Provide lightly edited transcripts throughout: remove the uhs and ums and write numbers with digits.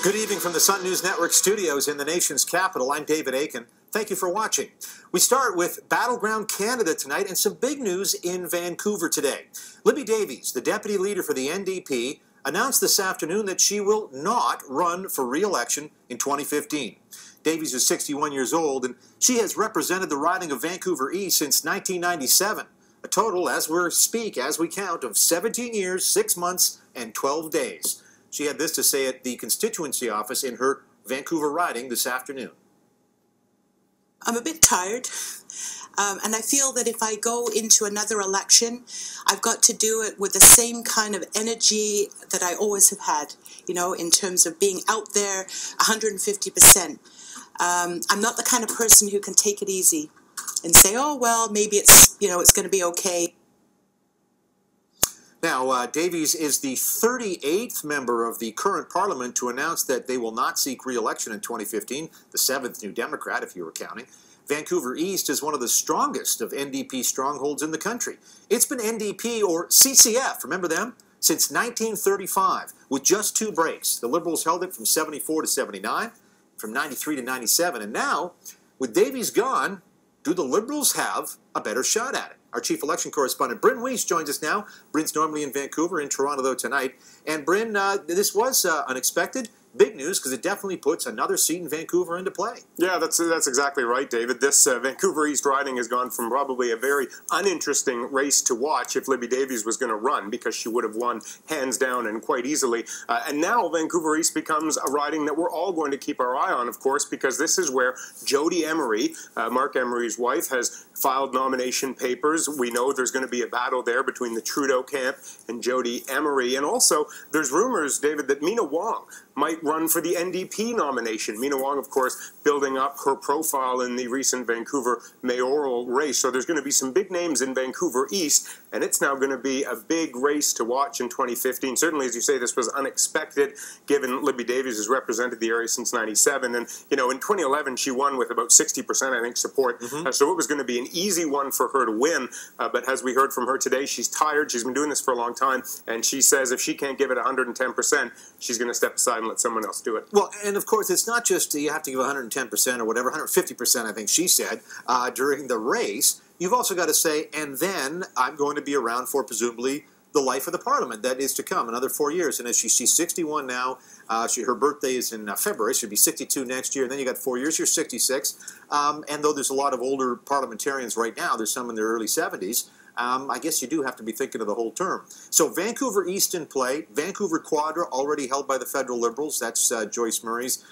Good evening from the Sun News Network studios in the nation's capital. I'm David Aiken. Thank you for watching. We start with Battleground Canada tonight and some big news in Vancouver today. Libby Davies, the deputy leader for the NDP, announced this afternoon that she will not run for re-election in 2015. Davies is 61 years old, and she has represented the riding of Vancouver East since 1997. A total, as we count, of 17 years, 6 months, and 12 days. She had this to say at the constituency office in her Vancouver riding this afternoon. I'm a bit tired, and I feel that if I go into another election, I've got to do it with the same kind of energy that I always have had, you know, in terms of being out there 150%. I'm not the kind of person who can take it easy and say, oh, well, maybe it's, you know, it's going to be okay. Now, Davies is the 38th member of the current parliament to announce that they will not seek re-election in 2015, the 7th New Democrat, if you were counting. Vancouver East is one of the strongest of NDP strongholds in the country. It's been NDP, or CCF, remember them? Since 1935, with just 2 breaks. The Liberals held it from 74 to 79, from 93 to 97, and now, with Davies gone, do the Liberals have a better shot at it? Our chief election correspondent, Bryn Weiss, joins us now. Bryn's normally in Vancouver, in Toronto, though, tonight. And Bryn, this was unexpected. Big news, because it definitely puts another seat in Vancouver into play. Yeah, that's exactly right, David. This Vancouver East riding has gone from probably a very uninteresting race to watch if Libby Davies was going to run, because she would have won hands down and quite easily. And now Vancouver East becomes a riding that we're all going to keep our eye on, of course, because this is where Jodie Emery, Mark Emery's wife, has filed nomination papers. We know there's going to be a battle there between the Trudeau camp and Jodie Emery. And also, there's rumors, David, that Mina Wong might run for the NDP nomination. Mina Wong, of course, building up her profile in the recent Vancouver mayoral race. So there's going to be some big names in Vancouver East, and it's now going to be a big race to watch in 2015. Certainly, as you say, this was unexpected, given Libby Davies has represented the area since 97. And, you know, in 2011, she won with about 60%, I think, support. So it was going to be an easy one for her to win. But as we heard from her today, she's tired. She's been doing this for a long time. And she says if she can't give it 110%, she's going to step aside and let someone else do it. Well, and of course, it's not just you have to give 110% or whatever, 150%, I think she said, during the race. You've also got to say, and then I'm going to be around for presumably the life of the parliament that is to come, another 4 years. And as she's 61 now, her birthday is in February, she'll be 62 next year, and then you got 4 years, you're 66. And though there's a lot of older parliamentarians right now, there's some in their early 70s, I guess you do have to be thinking of the whole term. So Vancouver East in play, Vancouver Quadra already held by the federal Liberals, that's Joyce Murray's,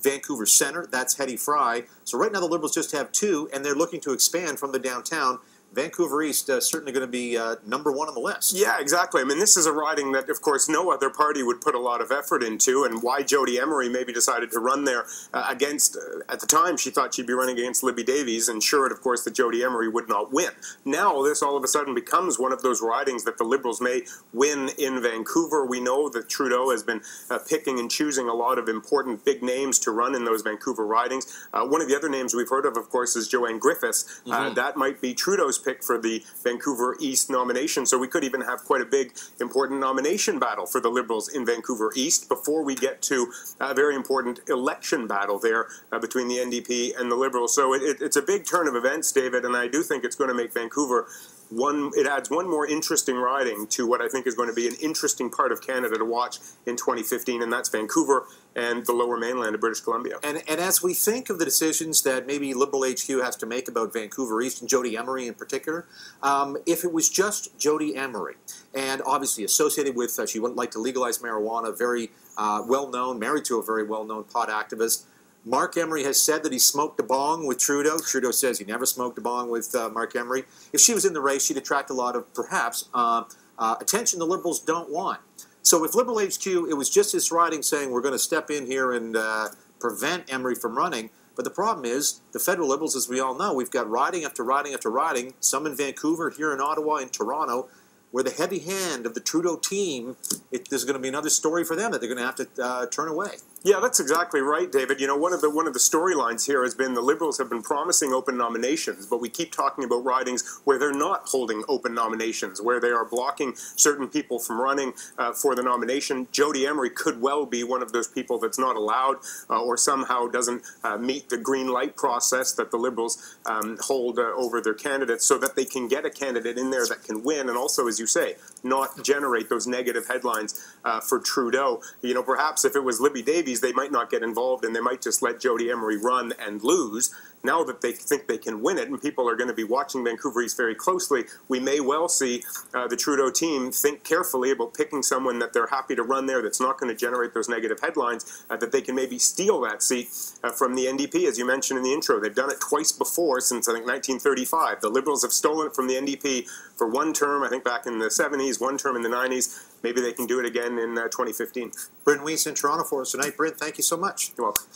Vancouver Centre, that's Hetty Fry. So right now the Liberals just have 2, and they're looking to expand from the downtown. Vancouver East certainly going to be #1 on the list. Yeah, exactly. I mean, this is a riding that, of course, no other party would put a lot of effort into, and why Jodie Emery maybe decided to run there against, at the time, she thought she'd be running against Libby Davies, ensured, of course, that Jodie Emery would not win. Now, this all of a sudden becomes one of those ridings that the Liberals may win in Vancouver. We know that Trudeau has been picking and choosing a lot of important big names to run in those Vancouver ridings. One of the other names we've heard of course, is Joanne Griffiths. That might be Trudeau's pick for the Vancouver East nomination. So we could even have quite a big, important nomination battle for the Liberals in Vancouver East before we get to a very important election battle there between the NDP and the Liberals. So it's a big turn of events, David, and I do think it's going to make Vancouver it adds one more interesting riding to what I think is going to be an interesting part of Canada to watch in 2015, and that's Vancouver and the Lower Mainland of British Columbia. And as we think of the decisions that maybe Liberal HQ has to make about Vancouver East and Jodie Emery in particular, if it was just Jodie Emery, and obviously associated with, she wouldn't like to legalize marijuana, very well-known, married to a very well-known pot activist. Mark Emery has said that he smoked a bong with Trudeau. Trudeau says he never smoked a bong with Mark Emery. If she was in the race, she'd attract a lot of, perhaps, attention the Liberals don't want. So if Liberal HQ, it was just this riding saying we're going to step in here and prevent Emery from running. But the problem is, the federal Liberals, as we all know, we've got riding after riding after riding, some in Vancouver, here in Ottawa, in Toronto, where the heavy hand of the Trudeau team, there's going to be another story for them that they're going to have to turn away. Yeah, that's exactly right, David. You know, one of the storylines here has been the Liberals have been promising open nominations, but we keep talking about ridings where they're not holding open nominations, where they are blocking certain people from running for the nomination. Jodie Emery could well be one of those people that's not allowed or somehow doesn't meet the green light process that the Liberals hold over their candidates, so that they can get a candidate in there that can win, and also, as you say, not generate those negative headlines for Trudeau. You know, perhaps if it was Libby Davies, they might not get involved and they might just let Jodie Emery run and lose. Now that they think they can win it, and people are going to be watching Vancouver East very closely, we may well see the Trudeau team think carefully about picking someone that they're happy to run there that's not going to generate those negative headlines, that they can maybe steal that seat from the NDP. As you mentioned in the intro, they've done it twice before since, I think, 1935. The Liberals have stolen it from the NDP for one term, I think back in the 70s, one term in the 90s. Maybe they can do it again in 2015. Bryn Weiss in Toronto for us tonight. Bryn, thank you so much. You're welcome.